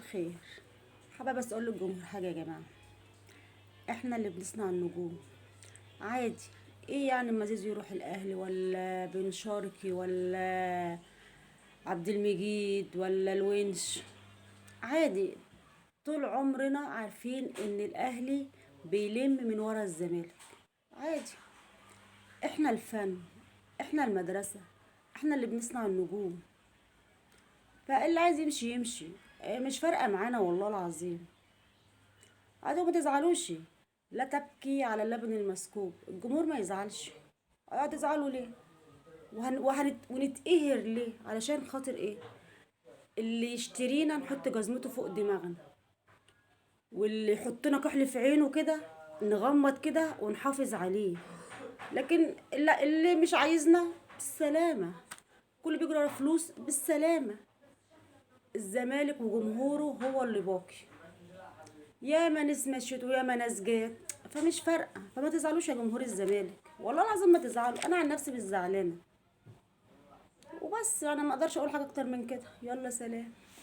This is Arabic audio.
الخير. حابة بس اقول للجمهور حاجة يا جماعة، احنا اللي بنصنع النجوم. عادي، ايه يعني اما زيزو يروح الاهلي ولا بن شرقي ولا عبد المجيد ولا الونش؟ عادي. طول عمرنا عارفين ان الاهلي بيلم من ورا الزمالك. عادي. احنا الفن، احنا المدرسة، احنا اللي بنصنع النجوم. فاللي عايز يمشي يمشي. مش فارقة معانا والله العظيم. عادي، ما تزعلوش. لا تبكي على اللبن المسكوب، الجمهور ما يزعلش. هتزعلوا ليه؟ ونتقهر ليه؟ علشان خاطر ايه؟ اللي يشترينا نحط جزمته فوق دماغنا، واللي يحطنا كحل في عينه كده نغمض كده ونحافظ عليه. لكن اللي مش عايزنا بالسلامة. كل بيجري ورا فلوس بالسلامة. الزمالك وجمهوره هو اللي باقي. يا ما ناس مشيت ويا ما ناس جات، فمش فارقه. فما تزعلوش يا جمهور الزمالك، والله العظيم ما تزعلوا. انا عن نفسي مش زعلانه وبس. انا ما اقدرش اقول حاجه اكتر من كده. يلا سلام.